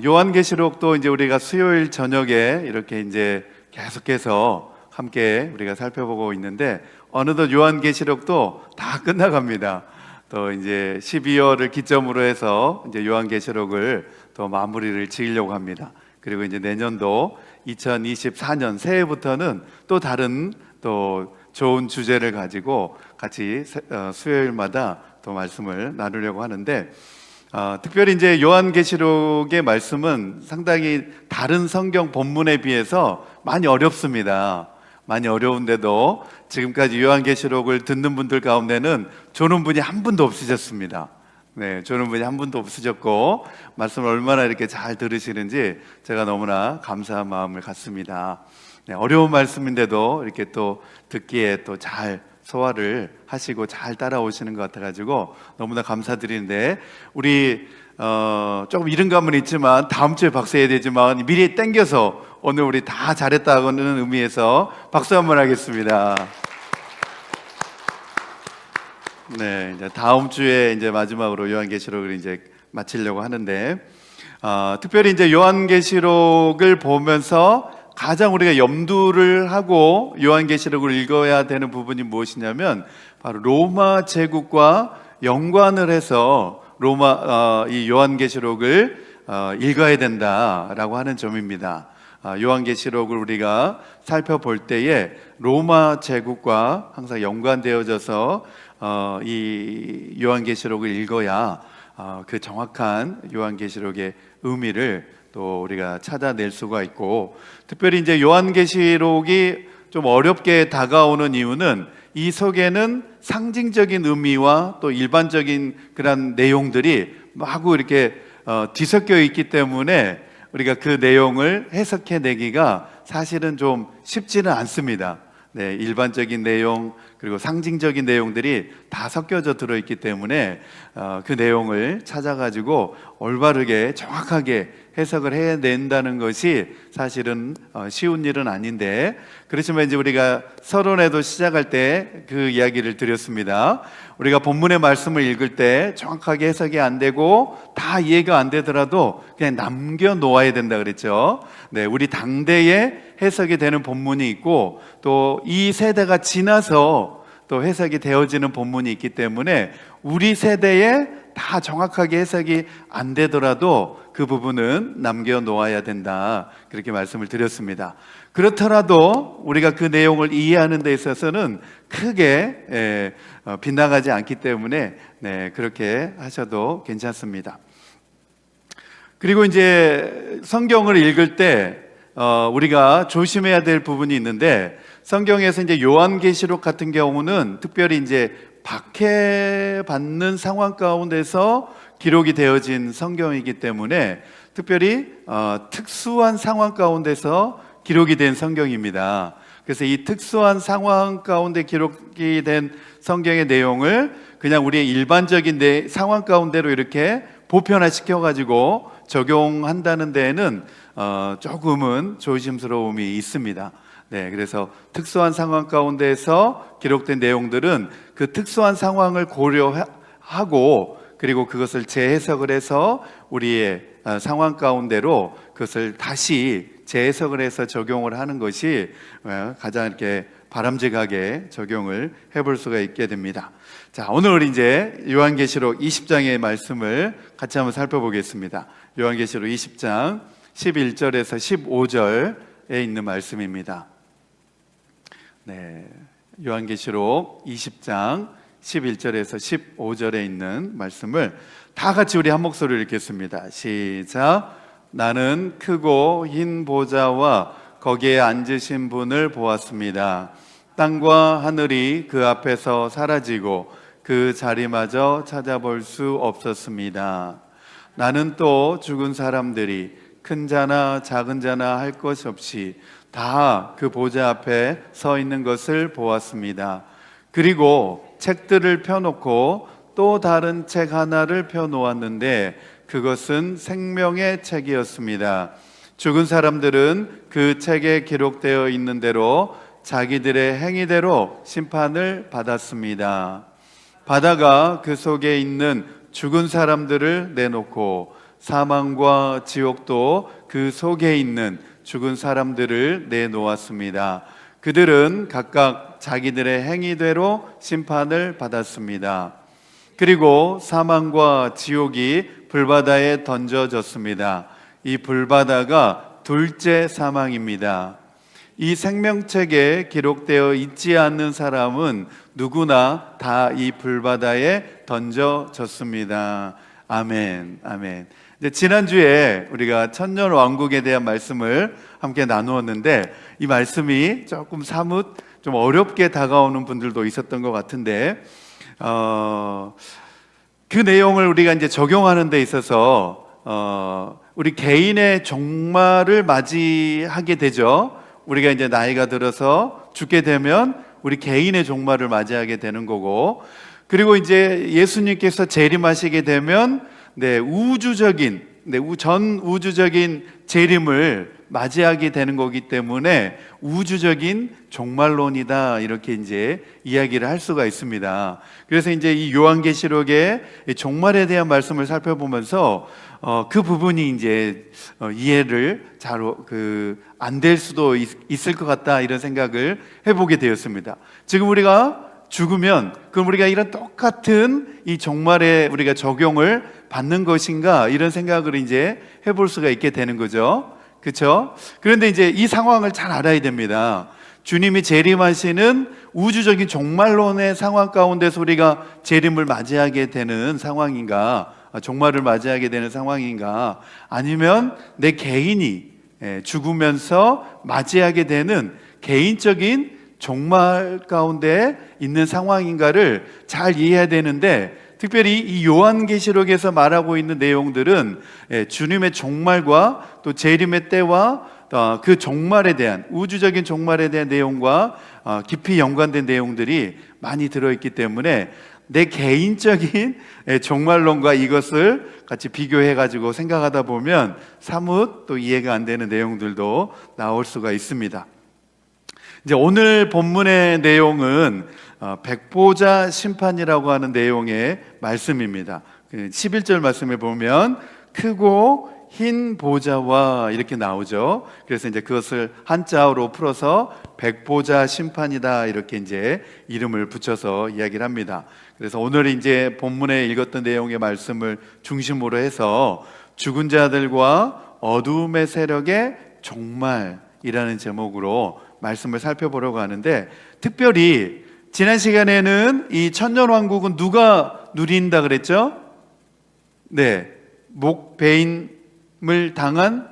요한계시록도 이제 우리가 수요일 저녁에 이렇게 이제 계속해서 함께 우리가 살펴보고 있는데 어느덧 요한계시록도 다 끝나갑니다. 또 이제 12월을 기점으로 해서 이제 요한계시록을 또 마무리를 지으려고 합니다. 그리고 이제 내년도 2024년 새해부터는 또 다른 또 좋은 주제를 가지고 같이 수요일마다 또 말씀을 나누려고 하는데 특별히 이제 요한계시록의 말씀은 상당히 다른 성경 본문에 비해서 많이 어렵습니다. 많이 어려운데도 지금까지 요한계시록을 듣는 분들 가운데는 조는 분이 한 분도 없으셨습니다. 네, 조는 분이 한 분도 없으셨고 말씀을 얼마나 이렇게 잘 들으시는지 제가 너무나 감사한 마음을 갖습니다. 네, 어려운 말씀인데도 이렇게 또 듣기에 또 잘 소화를 하시고 잘 따라오시는 것 같아가지고 너무나 감사드리는데 우리 조금 이른 감은 있지만 다음 주에 박수해야 되지만 미리 땡겨서 오늘 우리 다 잘했다고는 의미에서 박수 한번 하겠습니다. 네, 이제 다음 주에 이제 마지막으로 요한계시록을 이제 마치려고 하는데 특별히 이제 요한계시록을 보면서 가장 우리가 염두를 하고 요한계시록을 읽어야 되는 부분이 무엇이냐면 바로 로마 제국과 연관을 해서 이 요한계시록을 읽어야 된다라고 하는 점입니다. 요한계시록을 우리가 살펴볼 때에 로마 제국과 항상 연관되어져서 이 요한계시록을 읽어야 그 정확한 요한계시록의 의미를 또 우리가 찾아낼 수가 있고 특별히 이제 요한계시록이 좀 어렵게 다가오는 이유는 이 속에는 상징적인 의미와 또 일반적인 그런 내용들이 마구 이렇게 뒤섞여 있기 때문에 우리가 그 내용을 해석해내기가 사실은 좀 쉽지는 않습니다. 네, 일반적인 내용 그리고 상징적인 내용들이 다 섞여져 들어있기 때문에 그 내용을 찾아가지고 올바르게 정확하게 해석을 해낸다는 것이 사실은 쉬운 일은 아닌데 그렇지만 이제 우리가 서론에도 시작할 때 그 이야기를 드렸습니다. 우리가 본문의 말씀을 읽을 때 정확하게 해석이 안 되고 다 이해가 안 되더라도 그냥 남겨놓아야 된다 그랬죠. 네, 우리 당대에 해석이 되는 본문이 있고 또 이 세대가 지나서 또 해석이 되어지는 본문이 있기 때문에 우리 세대에 다 정확하게 해석이 안 되더라도 그 부분은 남겨놓아야 된다 그렇게 말씀을 드렸습니다. 그렇더라도 우리가 그 내용을 이해하는 데 있어서는 크게 빗나가지 않기 때문에 네, 그렇게 하셔도 괜찮습니다. 그리고 이제 성경을 읽을 때 우리가 조심해야 될 부분이 있는데 성경에서 이제 요한계시록 같은 경우는 특별히 이제 박해받는 상황 가운데서 기록이 되어진 성경이기 때문에 특별히 특수한 상황 가운데서 기록이 된 성경입니다. 그래서 이 특수한 상황 가운데 기록이 된 성경의 내용을 그냥 우리의 일반적인 상황 가운데로 이렇게 보편화시켜 가지고 적용한다는 데에는 조금은 조심스러움이 있습니다. 네, 그래서 특수한 상황 가운데서 기록된 내용들은 그 특수한 상황을 고려하고 그리고 그것을 재해석을 해서 우리의 상황 가운데로 그것을 다시 재해석을 해서 적용을 하는 것이 가장 이렇게 바람직하게 적용을 해볼 수가 있게 됩니다. 자, 오늘 이제 요한계시록 20장의 말씀을 같이 한번 살펴보겠습니다. 요한계시록 20장 11절에서 15절에 있는 말씀입니다. 네, 요한계시록 20장 11절에서 15절에 있는 말씀을 다 같이 우리 한 목소리로 읽겠습니다. 시작. 나는 크고 흰 보좌와 거기에 앉으신 분을 보았습니다. 땅과 하늘이 그 앞에서 사라지고 그 자리마저 찾아볼 수 없었습니다. 나는 또 죽은 사람들이 큰 자나 작은 자나 할 것 없이 다 그 보좌 앞에 서 있는 것을 보았습니다. 그리고 책들을 펴놓고 또 다른 책 하나를 펴놓았는데 그것은 생명의 책이었습니다. 죽은 사람들은 그 책에 기록되어 있는 대로 자기들의 행위대로 심판을 받았습니다. 바다가 그 속에 있는 죽은 사람들을 내놓고 사망과 지옥도 그 속에 있는 죽은 사람들을 내놓았습니다. 그들은 각각 자기들의 행위대로 심판을 받았습니다. 그리고 사망과 지옥이 불바다에 던져졌습니다. 이 불바다가 둘째 사망입니다. 이 생명책에 기록되어 있지 않는 사람은 누구나 다 이 불바다에 던져졌습니다. 아멘, 아멘. 이제 지난주에 우리가 천년왕국에 대한 말씀을 함께 나누었는데 이 말씀이 조금 사뭇 좀 어렵게 다가오는 분들도 있었던 것 같은데 그 내용을 우리가 이제 적용하는 데 있어서 우리 개인의 종말을 맞이하게 되죠. 우리가 이제 나이가 들어서 죽게 되면 우리 개인의 종말을 맞이하게 되는 거고, 그리고 이제 예수님께서 재림하시게 되면 우주적인 전 우주적인 재림을 맞이하게 되는 거기 때문에 우주적인 종말론이다, 이렇게 이제 이야기를 할 수가 있습니다. 그래서 이제 이 요한계시록의 종말에 대한 말씀을 살펴보면서 그 부분이 이제 이해를 잘 안 될 수도 있을 것 같다, 이런 생각을 해보게 되었습니다. 지금 우리가 죽으면 그럼 우리가 이런 똑같은 이 종말에 우리가 적용을 받는 것인가, 이런 생각을 이제 해볼 수가 있게 되는 거죠. 그렇죠? 그런데 이제 이 상황을 잘 알아야 됩니다. 주님이 재림하시는 우주적인 종말론의 상황 가운데서 우리가 재림을 맞이하게 되는 상황인가, 종말을 맞이하게 되는 상황인가, 아니면 내 개인이 죽으면서 맞이하게 되는 개인적인 종말 가운데 있는 상황인가를 잘 이해해야 되는데, 특별히 이 요한계시록에서 말하고 있는 내용들은 주님의 종말과 또 재림의 때와 그 종말에 대한, 우주적인 종말에 대한 내용과 깊이 연관된 내용들이 많이 들어있기 때문에 내 개인적인 종말론과 이것을 같이 비교해가지고 생각하다 보면 사뭇 또 이해가 안 되는 내용들도 나올 수가 있습니다. 이제 오늘 본문의 내용은 백보자 심판이라고 하는 내용의 말씀입니다. 11절 말씀에 보면 크고 흰 보좌와 이렇게 나오죠. 그래서 이제 그것을 한자어로 풀어서 백보자 심판이다, 이렇게 이제 이름을 붙여서 이야기를 합니다. 그래서 오늘 이제 본문에 읽었던 내용의 말씀을 중심으로 해서 죽은 자들과 어두움의 세력의 종말이라는 제목으로 말씀을 살펴보려고 하는데, 특별히 지난 시간에는 이 천년왕국은 누가 누린다 그랬죠? 목배임을 당한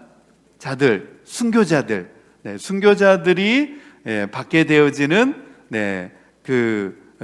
자들, 순교자들, 순교자들이 받게 되어지는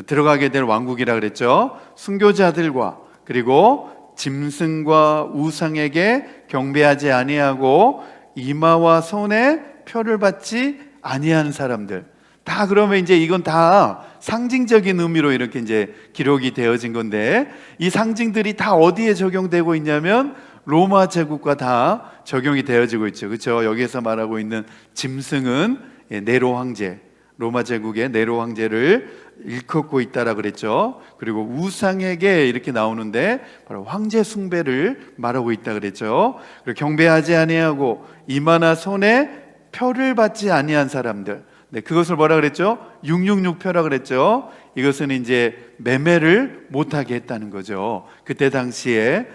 들어가게 될 왕국이라 그랬죠. 순교자들과, 그리고 짐승과 우상에게 경배하지 아니하고 이마와 손에 표를 받지 아니하는 사람들, 다 그러면 이제 이건 다 상징적인 의미로 이렇게 이제 기록이 되어진 건데, 이 상징들이 다 어디에 적용되고 있냐면 로마 제국과 다 적용이 되어지고 있죠. 그렇죠? 여기에서 말하고 있는 짐승은 네로 황제, 로마 제국의 네로 황제를 일컫고 있다라 그랬죠. 그리고 우상에게 이렇게 나오는데 바로 황제 숭배를 말하고 있다 그랬죠. 그리고 경배하지 아니하고 이마나 손에 표를 받지 아니한 사람들, 그것을 뭐라 그랬죠? 666표라 그랬죠. 이것은 이제 매매를 못하게 했다는 거죠. 그때 당시에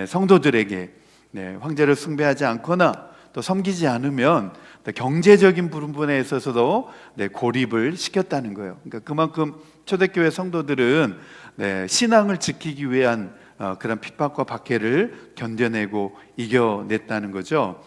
성도들에게 황제를 숭배하지 않거나 또 섬기지 않으면 경제적인 부분에 있어서도 고립을 시켰다는 거예요. 그러니까 그만큼 초대교회 성도들은 신앙을 지키기 위한 그런 핍박과 박해를 견뎌내고 이겨냈다는 거죠.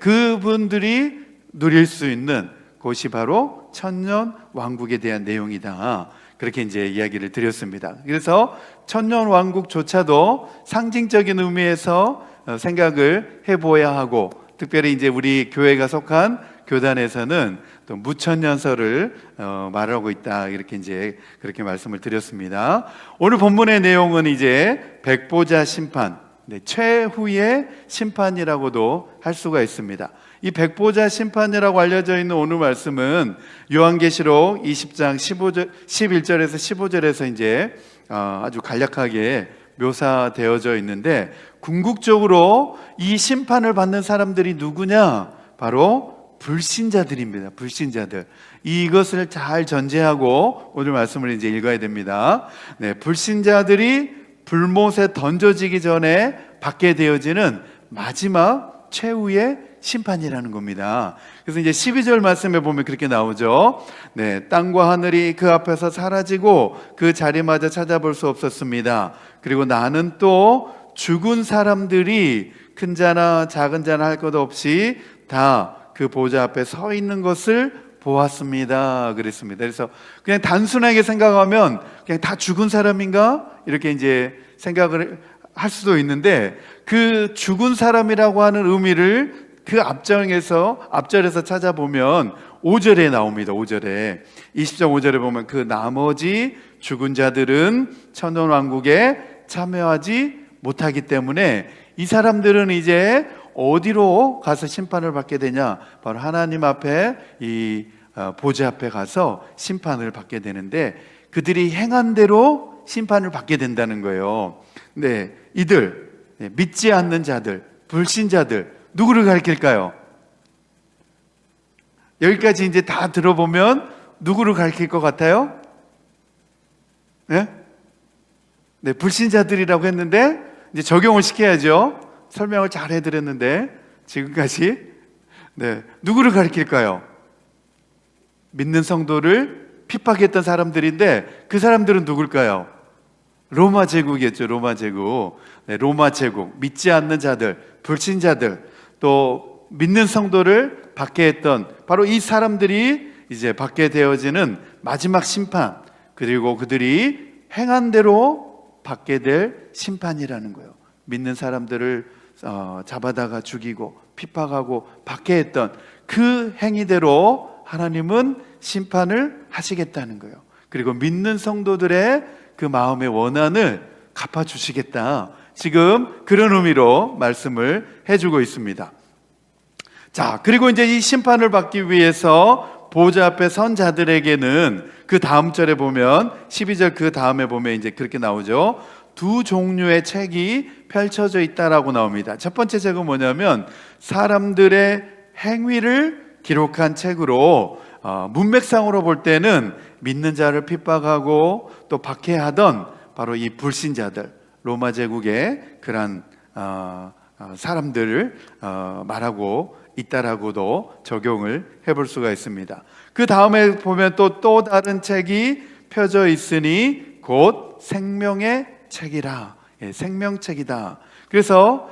그분들이 누릴 수 있는 곳이 바로 천년 왕국에 대한 내용이다, 그렇게 이제 이야기를 드렸습니다. 그래서 천년 왕국조차도 상징적인 의미에서 생각을 해보아야 하고, 특별히 이제 우리 교회가 속한 교단에서는 또 무천년설을 말하고 있다, 이렇게 이제 그렇게 말씀을 드렸습니다. 오늘 본문의 내용은 이제 백보자 심판, 최후의 심판이라고도 할 수가 있습니다. 이 백보자 심판이라고 알려져 있는 오늘 말씀은 요한계시록 20장 11절에서 15절에서 이제 아주 간략하게 묘사되어져 있는데, 궁극적으로 이 심판을 받는 사람들이 누구냐? 바로 불신자들입니다. 불신자들. 이것을 잘 전제하고 오늘 말씀을 이제 읽어야 됩니다. 네, 불신자들이 불못에 던져지기 전에 받게 되어지는 마지막 최후의 심판이라는 겁니다. 그래서 이제 12절 말씀에 보면 그렇게 나오죠. 네, 땅과 하늘이 그 앞에서 사라지고 그 자리마저 찾아볼 수 없었습니다. 그리고 나는 또 죽은 사람들이 큰 자나 작은 자나 할 것 없이 다 그 보좌 앞에 서 있는 것을 보았습니다. 그랬습니다. 그래서 그냥 단순하게 생각하면 그냥 다 죽은 사람인가? 이렇게 이제 생각을 할 수도 있는데, 그 죽은 사람이라고 하는 의미를 그 앞절에서 찾아보면 5절에 나옵니다. 5절에 20장 5절에 보면 그 나머지 죽은 자들은 천년왕국에 참여하지 못하기 때문에 이 사람들은 이제 어디로 가서 심판을 받게 되냐? 바로 하나님 앞에 이 보좌 앞에 가서 심판을 받게 되는데, 그들이 행한 대로 심판을 받게 된다는 거예요. 네, 이들 믿지 않는 자들, 불신자들 누구를 가리킬까요? 여기까지 이제 다 들어보면 누구를 가리킬 것 같아요? 네? 네, 불신자들이라고 했는데 이제 적용을 시켜야죠. 설명을 잘 해드렸는데 지금까지 네, 누구를 가리킬까요? 믿는 성도를 핍박했던 사람들인데 그 사람들은 누굴까요? 로마 제국이었죠. 로마 제국. 네, 로마 제국. 믿지 않는 자들, 불신자들, 또 믿는 성도를 받게 했던 바로 이 사람들이 이제 받게 되어지는 마지막 심판, 그리고 그들이 행한 대로 받게 될 심판이라는 거예요. 믿는 사람들을 잡아다가 죽이고 핍박하고 받게 했던 그 행위대로 하나님은 심판을 하시겠다는 거예요. 그리고 믿는 성도들의 그 마음의 원한을 갚아주시겠다, 지금 그런 의미로 말씀을 해주고 있습니다. 자, 그리고 이제 이 심판을 받기 위해서 보좌 앞에 선 자들에게는 그 다음 절에 보면 12절 그 다음에 보면 이제 그렇게 나오죠. 두 종류의 책이 펼쳐져 있다라고 나옵니다. 첫 번째 책은 뭐냐면 사람들의 행위를 기록한 책으로, 문맥상으로 볼 때는 믿는 자를 핍박하고 또 박해하던 바로 이 불신자들, 로마 제국의 그런 사람들을 말하고 있다라고도 적용을 해볼 수가 있습니다. 그 다음에 보면 또 다른 책이 펴져 있으니 곧 생명의 책이라. 예, 생명책이다. 그래서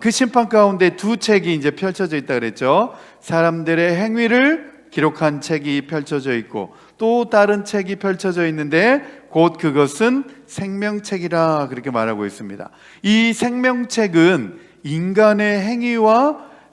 그 심판 가운데 두 책이 이제 펼쳐져 있다 그랬죠. 사람들의 행위를 기록한 책이 펼쳐져 있고 또 다른 책이 펼쳐져 있는데 곧 그것은 생명책이라 그렇게 말하고 있습니다. 이 생명책은 인간의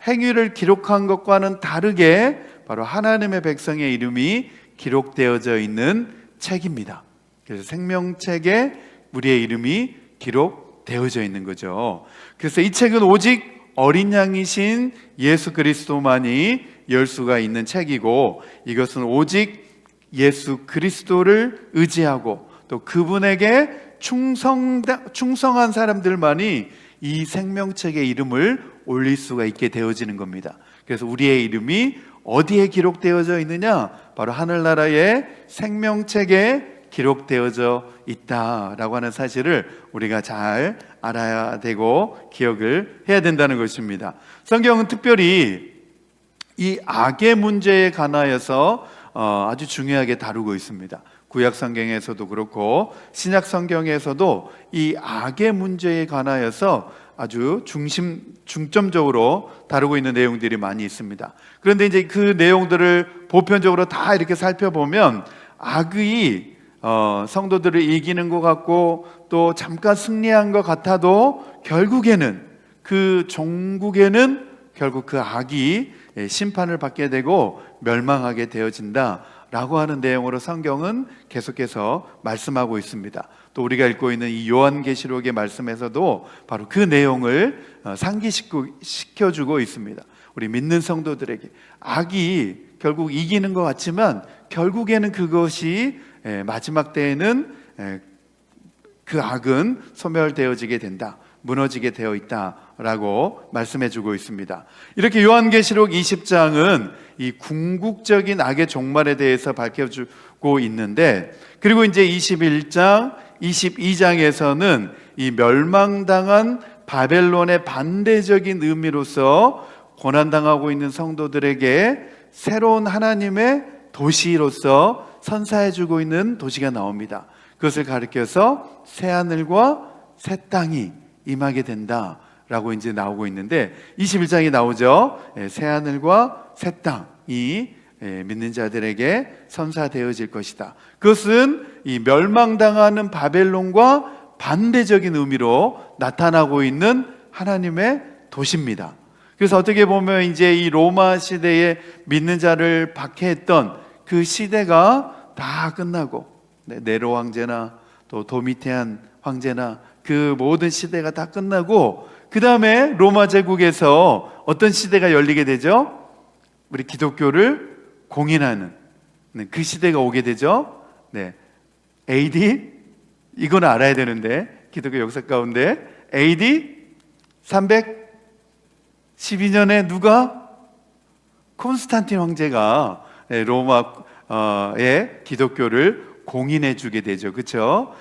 행위를 기록한 것과는 다르게 바로 하나님의 백성의 이름이 기록되어져 있는 책입니다. 그래서 생명책에 우리의 이름이 기록되어져 있는 거죠. 그래서 이 책은 오직 어린 양이신 예수 그리스도만이 열 수가 있는 책이고, 이것은 오직 예수 그리스도를 의지하고 또 그분에게 충성한 사람들만이 이 생명책의 이름을 올릴 수가 있게 되어지는 겁니다. 그래서 우리의 이름이 어디에 기록되어져 있느냐? 바로 하늘나라의 생명책에 기록되어져 있다라고 하는 사실을 우리가 잘 알아야 되고 기억을 해야 된다는 것입니다. 성경은 특별히 이 악의 문제에 관하여서 아주 중요하게 다루고 있습니다. 구약 성경에서도 그렇고 신약 성경에서도 이 악의 문제에 관하여서 아주 중점적으로 다루고 있는 내용들이 많이 있습니다. 그런데 이제 그 내용들을 보편적으로 다 이렇게 살펴보면 악의 성도들을 이기는 것 같고 또 잠깐 승리한 것 같아도 결국에는 그 종국에는 결국 그 악이 심판을 받게 되고 멸망하게 되어진다라고 하는 내용으로 성경은 계속해서 말씀하고 있습니다. 또 우리가 읽고 있는 이 요한계시록의 말씀에서도 바로 그 내용을 상기시켜주고 있습니다. 우리 믿는 성도들에게 악이 결국 이기는 것 같지만 결국에는 그것이 마지막 때에는 그 악은 소멸되어지게 된다, 무너지게 되어 있다라고 말씀해주고 있습니다. 이렇게 요한계시록 20장은 이 궁극적인 악의 종말에 대해서 밝혀주고 있는데, 그리고 이제 21장, 22장에서는 이 멸망당한 바벨론의 반대적인 의미로서 고난당하고 있는 성도들에게 새로운 하나님의 도시로서 선사해주고 있는 도시가 나옵니다. 그것을 가리켜서 새하늘과 새 땅이 임하게 된다라고 이제 나오고 있는데, 21장이 나오죠. 새하늘과 새 땅이 믿는 자들에게 선사되어질 것이다. 그것은 이 멸망당하는 바벨론과 반대적인 의미로 나타나고 있는 하나님의 도시입니다. 그래서 어떻게 보면 이제 이 로마 시대에 믿는 자를 박해했던 그 시대가 다 끝나고, 네로 황제나 또 도미티안 황제나 그 모든 시대가 다 끝나고, 그 다음에 로마 제국에서 어떤 시대가 열리게 되죠? 우리 기독교를 공인하는 그 시대가 오게 되죠. AD, 이건 알아야 되는데, 기독교 역사 가운데 AD 312년에 누가? 콘스탄틴 황제가 로마의 기독교를 공인해 주게 되죠. 그렇죠?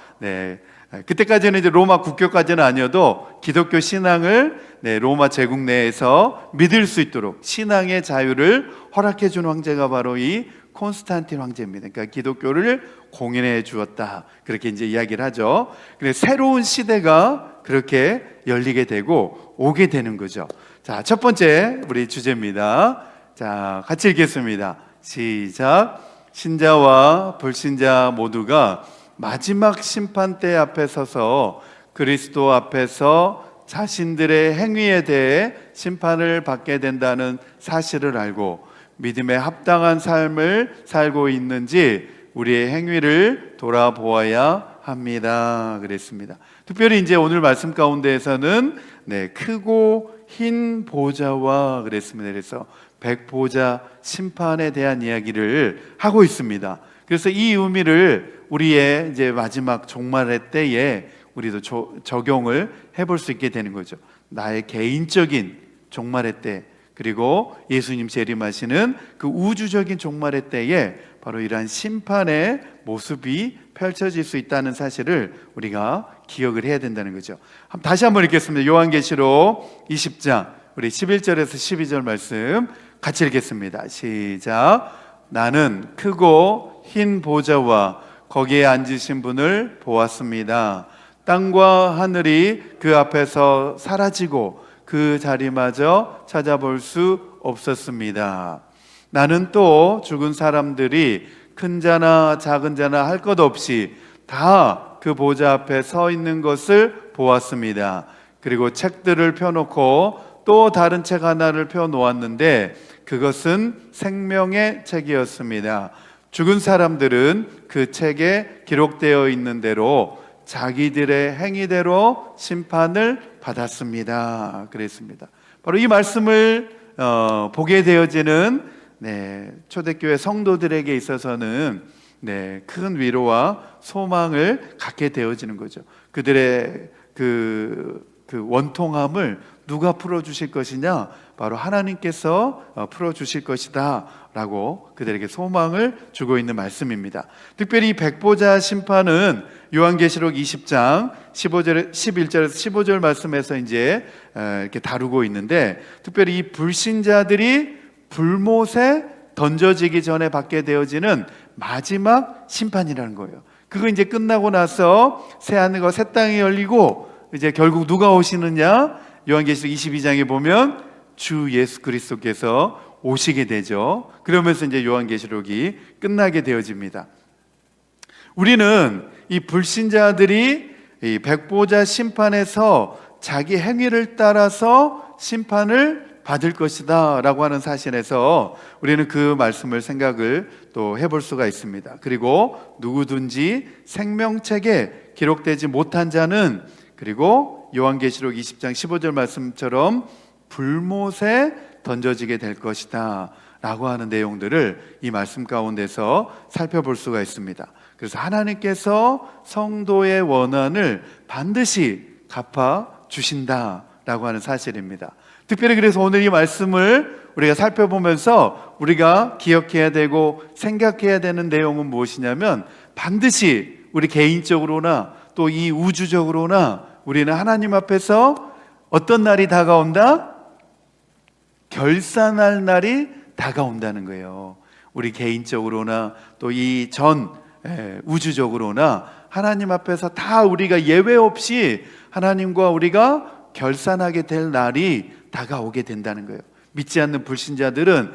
그때까지는 이제 로마 국교까지는 아니어도 기독교 신앙을 로마 제국 내에서 믿을 수 있도록 신앙의 자유를 허락해 준 황제가 바로 이 콘스탄틴 황제입니다. 그러니까 기독교를 공인해 주었다, 그렇게 이제 이야기를 하죠. 그래서 새로운 시대가 그렇게 열리게 되고 오게 되는 거죠. 자, 첫 번째 우리 주제입니다. 자, 같이 읽겠습니다. 시작. 신자와 불신자 모두가 마지막 심판대 앞에 서서 그리스도 앞에서 자신들의 행위에 대해 심판을 받게 된다는 사실을 알고 믿음에 합당한 삶을 살고 있는지 우리의 행위를 돌아보아야 합니다. 그랬습니다. 특별히 이제 오늘 말씀 가운데에서는 크고 흰 보좌와 그랬습니다. 그래서 백보자 심판에 대한 이야기를 하고 있습니다. 그래서 이 의미를 우리의 이제 마지막 종말의 때에 우리도 적용을 해볼 수 있게 되는 거죠. 나의 개인적인 종말의 때, 그리고 예수님 재림하시는 그 우주적인 종말의 때에 바로 이러한 심판의 모습이 펼쳐질 수 있다는 사실을 우리가 기억을 해야 된다는 거죠. 다시 한번 읽겠습니다. 요한계시록 20장 우리 11절에서 12절 말씀 같이 읽겠습니다. 시작. 나는 크고 흰 보좌와 거기에 앉으신 분을 보았습니다. 땅과 하늘이 그 앞에서 사라지고 그 자리마저 찾아볼 수 없었습니다. 나는 또 죽은 사람들이 큰 자나 작은 자나 할 것 없이 다 그 보좌 앞에 서 있는 것을 보았습니다. 그리고 책들을 펴놓고 또 다른 책 하나를 펴놓았는데 그것은 생명의 책이었습니다. 죽은 사람들은 그 책에 기록되어 있는 대로 자기들의 행위대로 심판을 받았습니다. 그랬습니다. 바로 이 말씀을 보게 되어지는 초대교회 성도들에게 있어서는 큰 위로와 소망을 갖게 되어지는 거죠. 그들의 그 원통함을 누가 풀어주실 것이냐? 바로 하나님께서 풀어주실 것이다 라고 그들에게 소망을 주고 있는 말씀입니다. 특별히 이 백보자 심판은 요한계시록 20장 11절에서 15절 말씀에서 이제 이렇게 다루고 있는데, 특별히 이 불신자들이 불못에 던져지기 전에 받게 되어지는 마지막 심판이라는 거예요. 그거 이제 끝나고 나서 새하늘과 새 땅이 열리고 이제 결국 누가 오시느냐? 요한계시록 22장에 보면 주 예수 그리스도께서 오시게 되죠. 그러면서 이제 요한계시록이 끝나게 되어집니다. 우리는 이 불신자들이 이 백보자 심판에서 자기 행위를 따라서 심판을 받을 것이다 라고 하는 사실에서 우리는 그 말씀을 생각을 또 해볼 수가 있습니다. 그리고 누구든지 생명책에 기록되지 못한 자는, 그리고 요한계시록 20장 15절 말씀처럼 불못에 던져지게 될 것이다 라고 하는 내용들을 이 말씀 가운데서 살펴볼 수가 있습니다. 그래서 하나님께서 성도의 원한을 반드시 갚아 주신다라고 하는 사실입니다. 특별히 그래서 오늘 이 말씀을 우리가 살펴보면서 우리가 기억해야 되고 생각해야 되는 내용은 무엇이냐면, 반드시 우리 개인적으로나 또 이 우주적으로나 우리는 하나님 앞에서 어떤 날이 다가온다? 결산할 날이 다가온다는 거예요. 우리 개인적으로나 또 이 전 우주적으로나 하나님 앞에서 다 우리가 예외 없이 하나님과 우리가 결산하게 될 날이 다가오게 된다는 거예요. 믿지 않는 불신자들은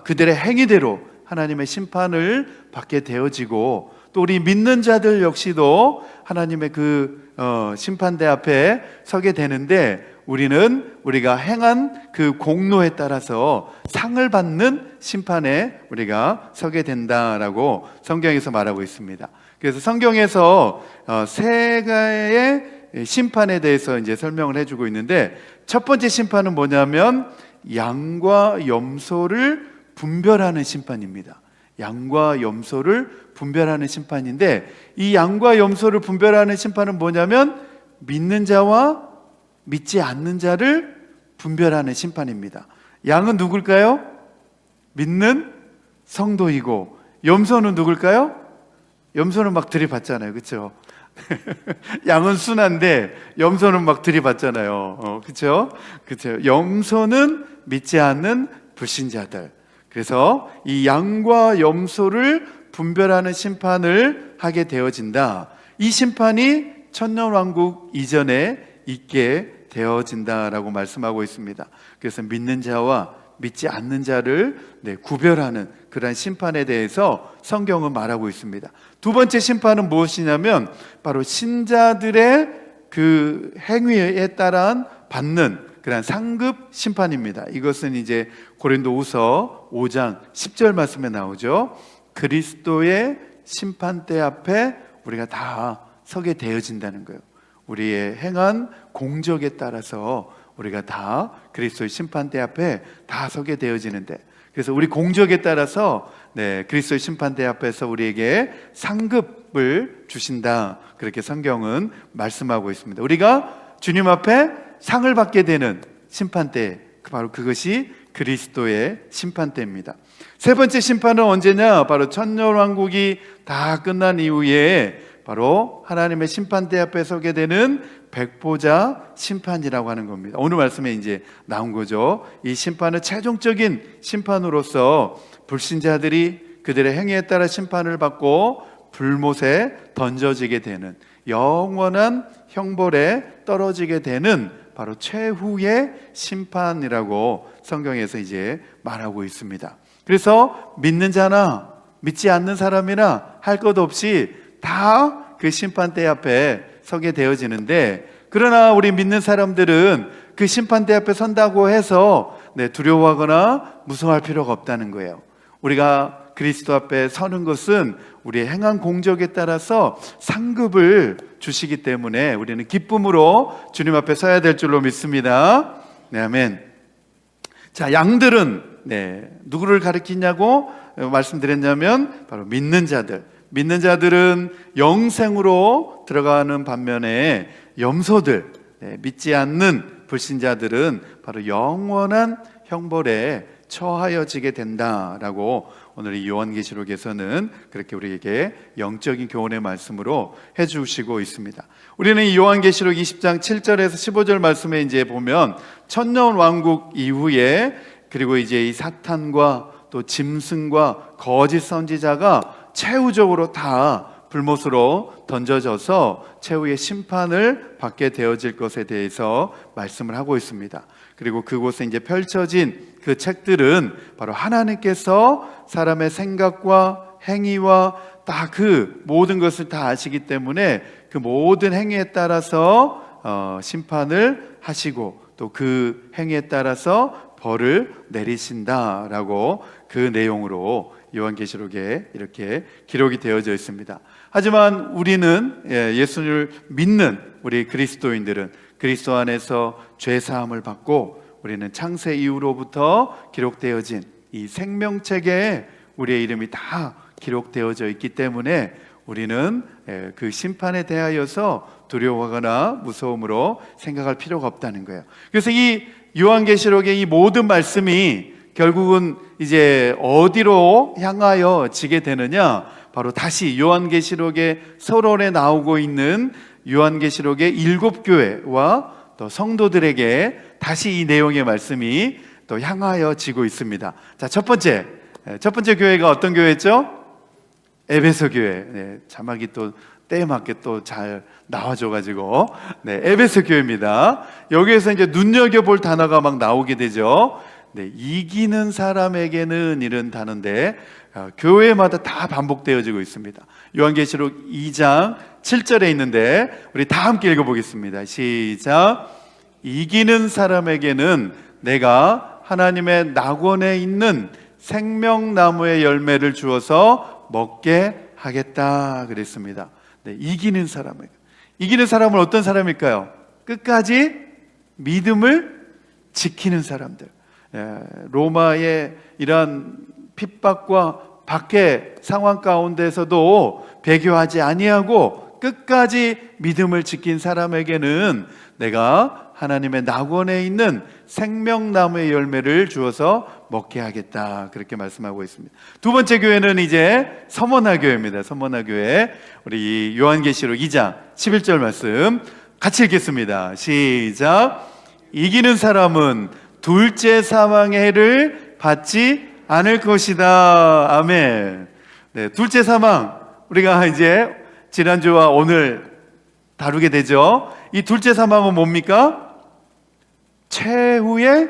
그들의 행위대로 하나님의 심판을 받게 되어지고, 또 우리 믿는 자들 역시도 하나님의 그 심판대 앞에 서게 되는데, 우리는 우리가 행한 그 공로에 따라서 상을 받는 심판에 우리가 서게 된다라고 성경에서 말하고 있습니다. 그래서 성경에서 세 가지의 심판에 대해서 이제 설명을 해주고 있는데, 첫 번째 심판은 뭐냐면 양과 염소를 분별하는 심판입니다. 양과 염소를 분별하는 심판인데, 이 양과 염소를 분별하는 심판은 뭐냐면 믿는 자와 믿지 않는 자를 분별하는 심판입니다. 양은 누굴까요? 믿는 성도이고, 염소는 누굴까요? 염소는 막 들이받잖아요, 그렇죠? 양은 순한데 염소는 막 들이받잖아요. 그렇죠? 그렇죠. 염소는 믿지 않는 불신자들. 그래서 이 양과 염소를 분별하는 심판을 하게 되어진다. 이 심판이 천년왕국 이전에 있게 되어진다라고 말씀하고 있습니다. 그래서 믿는 자와 믿지 않는 자를 구별하는 그러한 심판에 대해서 성경은 말하고 있습니다. 두 번째 심판은 무엇이냐면 바로 신자들의 그 행위에 따라 받는 그러한 상급 심판입니다. 이것은 이제 고린도후서 5장 10절 말씀에 나오죠. 그리스도의 심판대 앞에 우리가 다 서게 되어진다는 거예요. 우리의 행한 공적에 따라서 우리가 다 그리스도의 심판대 앞에 다 서게 되어지는데, 그래서 우리 공적에 따라서 그리스도의 심판대 앞에서 우리에게 상급을 주신다, 그렇게 성경은 말씀하고 있습니다. 우리가 주님 앞에 상을 받게 되는 심판대, 바로 그것이 그리스도의 심판대입니다. 세 번째 심판은 언제냐? 바로 천년왕국이 다 끝난 이후에 바로 하나님의 심판대 앞에 서게 되는 백보자 심판이라고 하는 겁니다. 오늘 말씀에 이제 나온 거죠. 이 심판은 최종적인 심판으로서 불신자들이 그들의 행위에 따라 심판을 받고 불못에 던져지게 되는, 영원한 형벌에 떨어지게 되는 바로 최후의 심판이라고 성경에서 이제 말하고 있습니다. 그래서 믿는 자나 믿지 않는 사람이나 할 것 없이 다 그 심판대 앞에 서게 되어지는데, 그러나 우리 믿는 사람들은 그 심판대 앞에 선다고 해서 두려워하거나 무서워할 필요가 없다는 거예요. 우리가 그리스도 앞에 서는 것은 우리의 행한 공적에 따라서 상급을 주시기 때문에 우리는 기쁨으로 주님 앞에 서야 될 줄로 믿습니다. 네, 아멘. 자, 양들은 누구를 가리키냐고 말씀드렸냐면 바로 믿는 자들. 믿는 자들은 영생으로 들어가는 반면에 염소들, 믿지 않는 불신자들은 바로 영원한 형벌에 처하여지게 된다라고 오늘 이 요한계시록에서는 그렇게 우리에게 영적인 교훈의 말씀으로 해주시고 있습니다. 우리는 이 요한계시록 20장 7절에서 15절 말씀에 이제 보면 천년왕국 이후에, 그리고 이제 이 사탄과 또 짐승과 거짓 선지자가 최후적으로 다 불못으로 던져져서 최후의 심판을 받게 되어질 것에 대해서 말씀을 하고 있습니다. 그리고 그곳에 이제 펼쳐진 그 책들은 바로 하나님께서 사람의 생각과 행위와 다 그 모든 것을 다 아시기 때문에 그 모든 행위에 따라서 심판을 하시고 또 그 행위에 따라서 벌을 내리신다라고 그 내용으로 요한계시록에 이렇게 기록이 되어져 있습니다. 하지만 우리는 예수를 믿는 우리 그리스도인들은 그리스도 안에서 죄 사함을 받고 우리는 창세 이후로부터 기록되어진 이 생명책에 우리의 이름이 다 기록되어져 있기 때문에 우리는 그 심판에 대하여서 두려워하거나 무서움으로 생각할 필요가 없다는 거예요. 그래서 이 요한계시록의 이 모든 말씀이 결국은 이제 어디로 향하여 지게 되느냐, 바로 다시 요한계시록의 서론에 나오고 있는 요한계시록의 7교회와 또 성도들에게 다시 이 내용의 말씀이 또 향하여 지고 있습니다. 자, 첫 번째 교회가 어떤 교회였죠? 에베소 교회. 네, 자막이 또 때에 맞게 또 잘 나와줘가지고, 네, 에베소 교회입니다. 여기에서 이제 눈여겨볼 단어가 막 나오게 되죠. 네, 이기는 사람에게는 이런 단어인데 교회마다 다 반복되어지고 있습니다. 요한계시록 2장 7절에 있는데 우리 다 함께 읽어보겠습니다. 시작. 이기는 사람에게는 내가 하나님의 낙원에 있는 생명나무의 열매를 주어서 먹게 하겠다 그랬습니다. 네, 이기는 사람은 어떤 사람일까요? 끝까지 믿음을 지키는 사람들. 로마의 이러한 핍박과 박해 상황 가운데서도 배교하지 아니하고 끝까지 믿음을 지킨 사람에게는 내가 하나님의 낙원에 있는 생명나무의 열매를 주어서 먹게 하겠다, 그렇게 말씀하고 있습니다. 두 번째 교회는 이제 서머나 교회입니다. 서머나 교회. 우리 요한계시록 2장 11절 말씀 같이 읽겠습니다. 시작. 이기는 사람은 둘째 사망의 해를 받지 않을 것이다. 아멘. 네, 둘째 사망, 우리가 이제 지난주와 오늘 다루게 되죠. 이 둘째 사망은 뭡니까? 최후의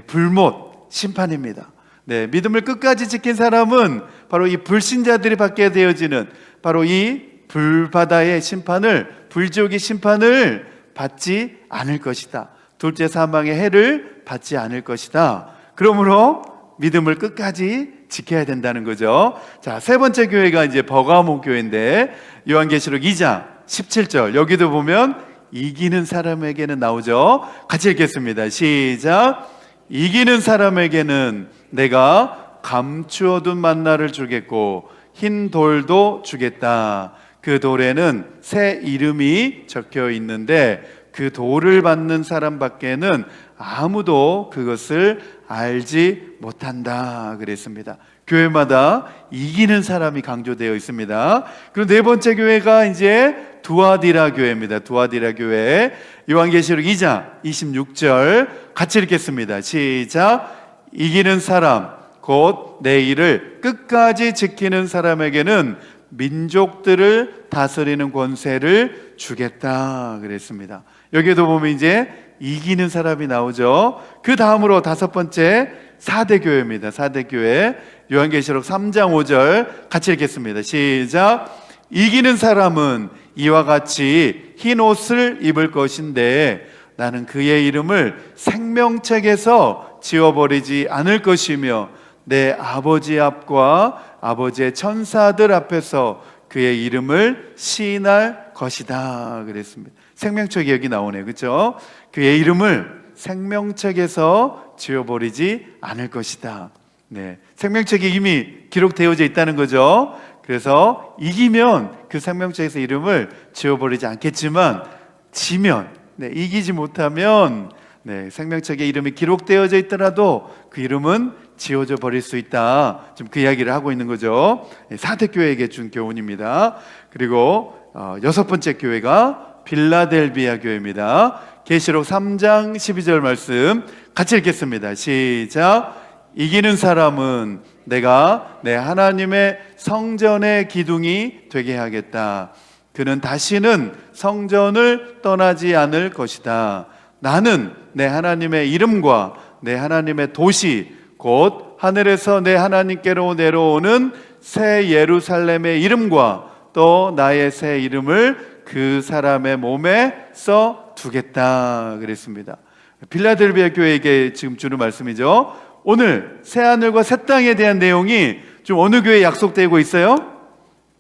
불못 심판입니다. 네, 믿음을 끝까지 지킨 사람은 바로 이 불신자들이 받게 되어지는 바로 이 불바다의 심판을, 불지옥의 심판을 받지 않을 것이다. 둘째 사망의 해를 받지 않을 것이다. 그러므로 믿음을 끝까지 지켜야 된다는 거죠. 자, 세 번째 교회가 이제 버가모 교회인데 요한계시록 2장 17절, 여기도 보면 이기는 사람에게는 나오죠. 같이 읽겠습니다. 시작. 이기는 사람에게는 내가 감추어둔 만나를 주겠고 흰 돌도 주겠다. 그 돌에는 새 이름이 적혀 있는데 그 돌을 받는 사람밖에는 아무도 그것을 알지 못한다 그랬습니다. 교회마다 이기는 사람이 강조되어 있습니다. 그리고 네 번째 교회가 이제 두아디라 교회입니다. 두아디라 교회. 요한계시록 2장 26절 같이 읽겠습니다. 시작. 이기는 사람 곧 내 일을 끝까지 지키는 사람에게는 민족들을 다스리는 권세를 주겠다 그랬습니다. 여기에도 보면 이제 이기는 사람이 나오죠. 그 다음으로 다섯 번째 사대교회입니다. 사대교회. 요한계시록 3장 5절 같이 읽겠습니다. 시작. 이기는 사람은 이와 같이 흰 옷을 입을 것인데 나는 그의 이름을 생명책에서 지워버리지 않을 것이며 내 아버지 앞과 아버지의 천사들 앞에서 그의 이름을 시인할 것이다 그랬습니다. 생명책이 여기 나오네요. 그렇죠? 그의 이름을 생명책에서 지워버리지 않을 것이다. 네, 생명책이 이미 기록되어져 있다는 거죠. 그래서 이기면 그 생명책에서 이름을 지워버리지 않겠지만 지면, 이기지 못하면 생명책에 이름이 기록되어져 있더라도 그 이름은 지워져 버릴 수 있다. 지금 그 이야기를 하고 있는 거죠. 사대교회에게 준 교훈입니다. 그리고 여섯 번째 교회가 빌라델비아 교회입니다. 계시록 3장 12절 말씀 같이 읽겠습니다. 시작. 이기는 사람은 내가 내 하나님의 성전의 기둥이 되게 하겠다. 그는 다시는 성전을 떠나지 않을 것이다. 나는 내 하나님의 이름과 내 하나님의 도시 곧 하늘에서 내 하나님께로 내려오는 새 예루살렘의 이름과 또 나의 새 이름을 그 사람의 몸에 써 두겠다 그랬습니다. 빌라델비아 교회에게 지금 주는 말씀이죠. 오늘 새 하늘과 새 땅에 대한 내용이 지금 어느 교회에 약속되고 있어요?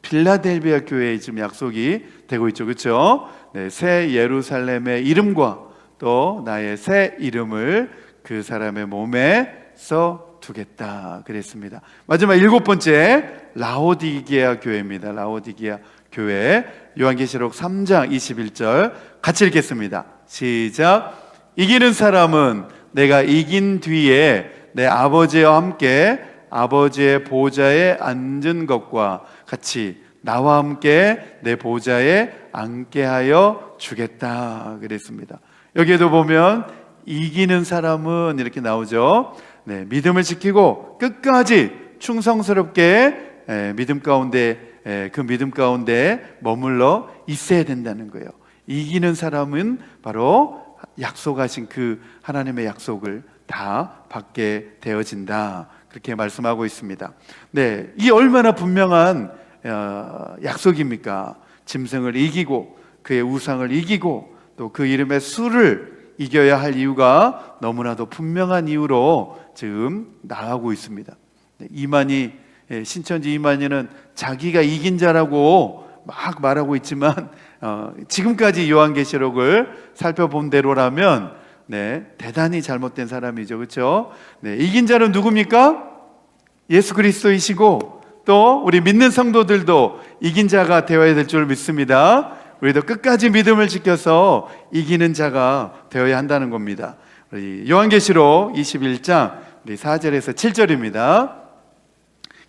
빌라델비아 교회에 지금 약속이 되고 있죠. 그렇죠? 네, 새 예루살렘의 이름과 또 나의 새 이름을 그 사람의 몸에 써 두겠다 그랬습니다. 마지막 일곱 번째 라오디게아 교회입니다. 라오디게아 교회. 요한계시록 3장 21절 같이 읽겠습니다. 시작. 이기는 사람은 내가 이긴 뒤에 내 아버지와 함께 아버지의 보좌에 앉은 것과 같이 나와 함께 내 보좌에 앉게 하여 주겠다 그랬습니다. 여기에도 보면 이기는 사람은 이렇게 나오죠. 네, 믿음을 지키고 끝까지 충성스럽게 믿음 가운데 그 믿음 가운데 머물러 있어야 된다는 거예요. 이기는 사람은 바로 약속하신 그 하나님의 약속을 다 받게 되어진다. 그렇게 말씀하고 있습니다. 네, 이 얼마나 분명한 약속입니까? 짐승을 이기고 그의 우상을 이기고 또 그 이름의 수를 이겨야 할 이유가 너무나도 분명한 이유로 지금 나가고 있습니다. 이만희, 신천지 이만희는 자기가 이긴 자라고 막 말하고 있지만 지금까지 요한계시록을 살펴본 대로라면 대단히 잘못된 사람이죠. 그렇죠? 이긴 자는 누굽니까? 예수 그리스도이시고 또 우리 믿는 성도들도 이긴 자가 되어야 될 줄 믿습니다. 우리도 끝까지 믿음을 지켜서 이기는 자가 되어야 한다는 겁니다. 우리 요한계시록 21장 4절에서 7절입니다.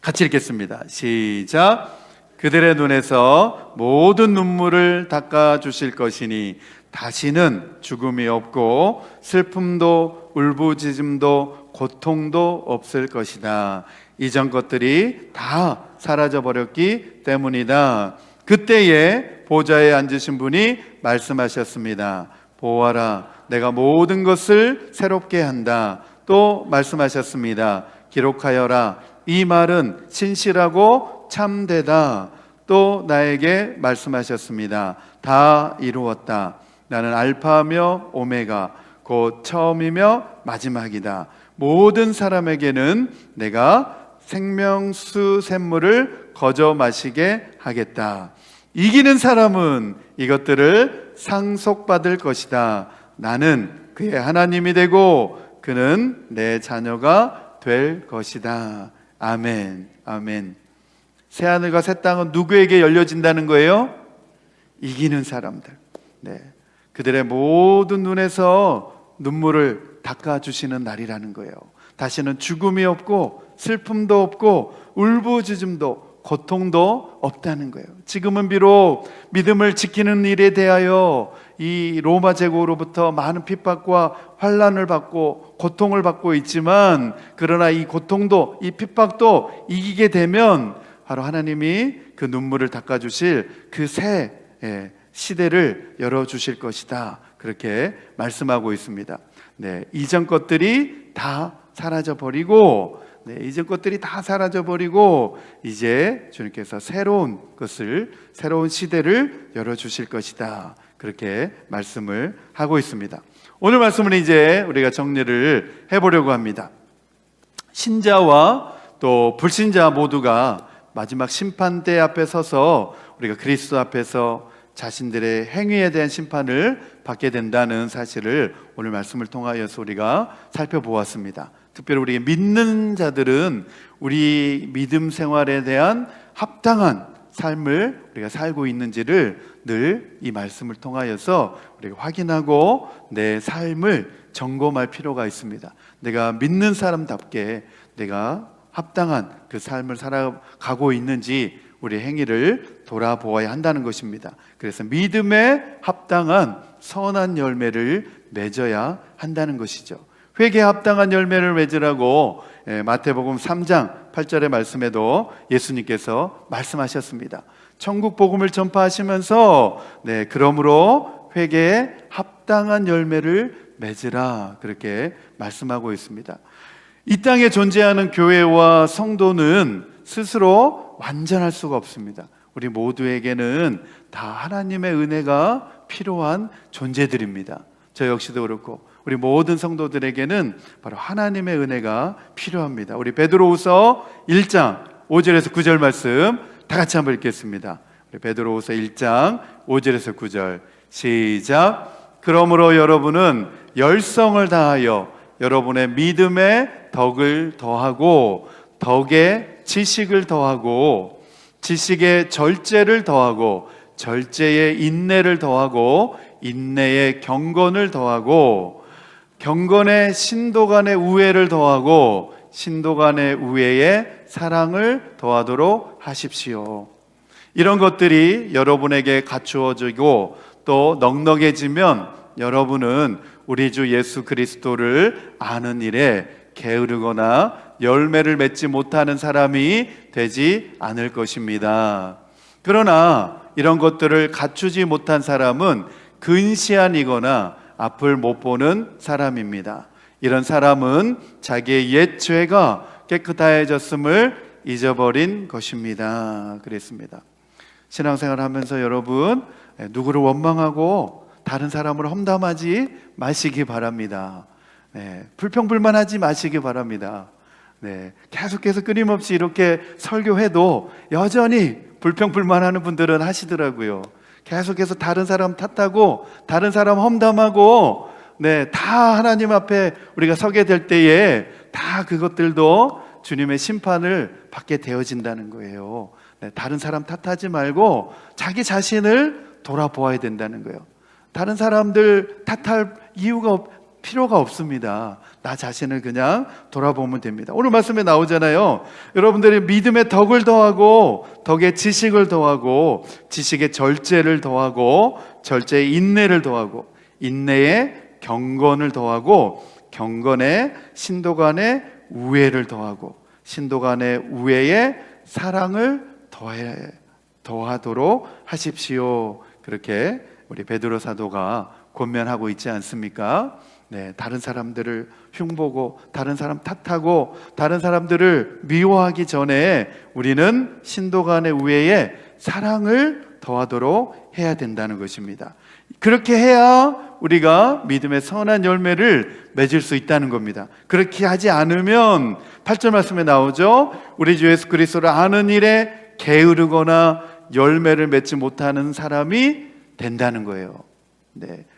같이 읽겠습니다. 시작. 그들의 눈에서 모든 눈물을 닦아주실 것이니 다시는 죽음이 없고 슬픔도 울부짖음도 고통도 없을 것이다. 이전 것들이 다 사라져버렸기 때문이다. 그때에 보좌에 앉으신 분이 말씀하셨습니다. 보아라, 내가 모든 것을 새롭게 한다. 또 말씀하셨습니다. 기록하여라. 이 말은 신실하고 참되다. 또 나에게 말씀하셨습니다. 다 이루었다. 나는 알파며 오메가 곧 처음이며 마지막이다. 모든 사람에게는 내가 생명수 샘물을 거저 마시게 하겠다. 이기는 사람은 이것들을 상속받을 것이다. 나는 그의 하나님이 되고 그는 내 자녀가 될 것이다. 아멘. 아멘. 새하늘과 새 땅은 누구에게 열려진다는 거예요? 이기는 사람들. 그들의 모든 눈에서 눈물을 닦아주시는 날이라는 거예요. 다시는 죽음이 없고 슬픔도 없고 울부짖음도 고통도 없다는 거예요. 지금은 비록 믿음을 지키는 일에 대하여 이 로마 제국으로부터 많은 핍박과 환난을 받고 고통을 받고 있지만, 그러나 이 고통도 이 핍박도 이기게 되면 바로 하나님이 그 눈물을 닦아주실 그 새 시대를 열어주실 것이다. 그렇게 말씀하고 있습니다. 이전 것들이 다 사라져버리고 이전 것들이 다 사라져버리고 이제 주님께서 새로운 것을, 새로운 시대를 열어주실 것이다. 그렇게 말씀을 하고 있습니다. 오늘 말씀은 이제 우리가 정리를 해보려고 합니다. 신자와 또 불신자 모두가 마지막 심판대 앞에 서서 우리가 그리스도 앞에서 자신들의 행위에 대한 심판을 받게 된다는 사실을 오늘 말씀을 통하여서 우리가 살펴보았습니다. 특별히 우리 믿는 자들은 우리 믿음 생활에 대한 합당한 삶을 우리가 살고 있는지를 늘 이 말씀을 통하여서 우리가 확인하고 내 삶을 점검할 필요가 있습니다. 내가 믿는 사람답게 내가 합당한 그 삶을 살아가고 있는지 우리 행위를 돌아보아야 한다는 것입니다. 그래서 믿음에 합당한 선한 열매를 맺어야 한다는 것이죠. 회개에 합당한 열매를 맺으라고 마태복음 3장 8절의 말씀에도 예수님께서 말씀하셨습니다. 천국 복음을 전파하시면서 그러므로 회개에 합당한 열매를 맺으라, 그렇게 말씀하고 있습니다. 이 땅에 존재하는 교회와 성도는 스스로 완전할 수가 없습니다. 우리 모두에게는 다 하나님의 은혜가 필요한 존재들입니다. 저 역시도 그렇고 우리 모든 성도들에게는 바로 하나님의 은혜가 필요합니다. 우리 베드로후서 1장 5절에서 9절 말씀 다 같이 한번 읽겠습니다. 우리 베드로후서 1장 5절에서 9절 시작. 그러므로 여러분은 열성을 다하여 여러분의 믿음에 덕을 더하고 덕에 지식을 더하고 지식에 절제를 더하고 절제에 인내를 더하고 인내에 경건을 더하고 경건에 신도 간의 우애를 더하고 신도 간의 우애에 사랑을 더하도록 하십시오. 이런 것들이 여러분에게 갖추어지고 또 넉넉해지면 여러분은 우리 주 예수 그리스도를 아는 일에 게으르거나 열매를 맺지 못하는 사람이 되지 않을 것입니다. 그러나 이런 것들을 갖추지 못한 사람은 근시안이거나 앞을 못 보는 사람입니다. 이런 사람은 자기의 옛 죄가 깨끗해졌음을 잊어버린 것입니다. 그랬습니다. 신앙생활 하면서 여러분, 누구를 원망하고 다른 사람을 험담하지 마시기 바랍니다. 불평불만하지 마시기 바랍니다. 계속해서 끊임없이 이렇게 설교해도 여전히 불평불만하는 분들은 하시더라고요. 계속해서 다른 사람 탓하고 다른 사람 험담하고 다 하나님 앞에 우리가 서게 될 때에 다 그것들도 주님의 심판을 받게 되어진다는 거예요. 다른 사람 탓하지 말고 자기 자신을 돌아보아야 된다는 거예요. 다른 사람들 탓할 필요가 없습니다. 나 자신을 그냥 돌아보면 됩니다. 오늘 말씀에 나오잖아요. 여러분들이 믿음의 덕을 더하고 덕의 지식을 더하고 지식의 절제를 더하고 절제의 인내를 더하고 인내에 경건을 더하고 경건에 신도 간의 우애를 더하고 신도 간의 우애에 사랑을 더하도록 하십시오. 그렇게 우리 베드로 사도가 권면하고 있지 않습니까? 다른 사람들을 흉보고 다른 사람 탓하고 다른 사람들을 미워하기 전에 우리는 신도 간의 우애에 사랑을 더하도록 해야 된다는 것입니다. 그렇게 해야 우리가 믿음의 선한 열매를 맺을 수 있다는 겁니다. 그렇게 하지 않으면 8절 말씀에 나오죠. 우리 주 예수 그리스도를 아는 일에 게으르거나 열매를 맺지 못하는 사람이 된다는 거예요.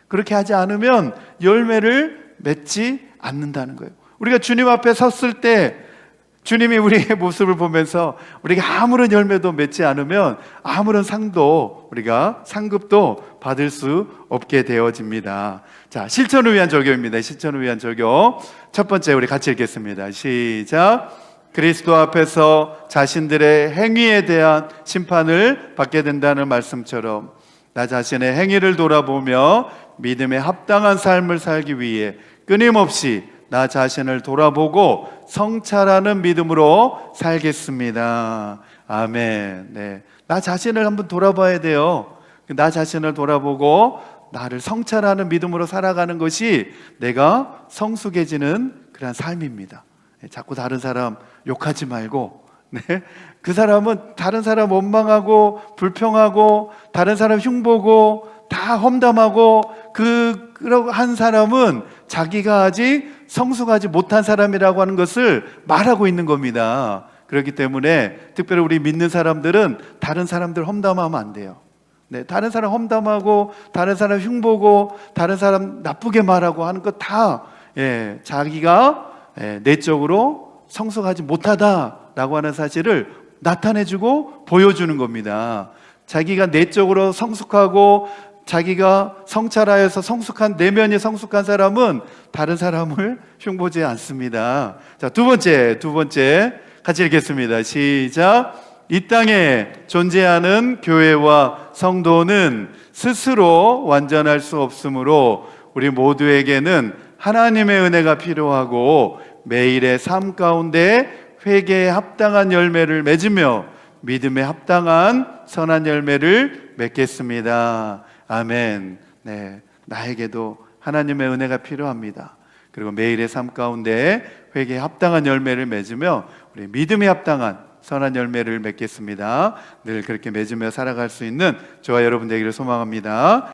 그렇게 하지 않으면 열매를 맺지 않는다는 거예요. 우리가 주님 앞에 섰을 때 주님이 우리의 모습을 보면서 우리가 아무런 열매도 맺지 않으면 아무런 우리가 상급도 받을 수 없게 되어집니다. 자, 실천을 위한 적용입니다. 실천을 위한 적용. 첫 번째 우리 같이 읽겠습니다. 시작. 그리스도 앞에서 자신들의 행위에 대한 심판을 받게 된다는 말씀처럼 나 자신의 행위를 돌아보며 믿음에 합당한 삶을 살기 위해 끊임없이 나 자신을 돌아보고 성찰하는 믿음으로 살겠습니다. 아멘. 나 자신을 한번 돌아봐야 돼요. 나 자신을 돌아보고 나를 성찰하는 믿음으로 살아가는 것이 내가 성숙해지는 그런 삶입니다. 자꾸 다른 사람 욕하지 말고 그 사람은 다른 사람 원망하고 불평하고 다른 사람 흉보고 다 험담하고 그러고 한 사람은 자기가 아직 성숙하지 못한 사람이라고 하는 것을 말하고 있는 겁니다. 그렇기 때문에 특별히 우리 믿는 사람들은 다른 사람들 험담하면 안 돼요. 다른 사람 험담하고 다른 사람 흉보고 다른 사람 나쁘게 말하고 하는 거 다 자기가 내적으로 성숙하지 못하다라고 하는 사실을 나타내주고 보여주는 겁니다. 자기가 내적으로 성숙하고 자기가 성찰하여서 성숙한 내면이 성숙한 사람은 다른 사람을 흉보지 않습니다. 자, 두 번째 같이 읽겠습니다. 시작. 이 땅에 존재하는 교회와 성도는 스스로 완전할 수 없으므로 우리 모두에게는 하나님의 은혜가 필요하고 매일의 삶 가운데 회개에 합당한 열매를 맺으며 믿음에 합당한 선한 열매를 맺겠습니다. 아멘. 나에게도 하나님의 은혜가 필요합니다. 그리고 매일의 삶 가운데 회개에 합당한 열매를 맺으며 우리 믿음에 합당한 선한 열매를 맺겠습니다. 늘 그렇게 맺으며 살아갈 수 있는 저와 여러분 되기를 소망합니다.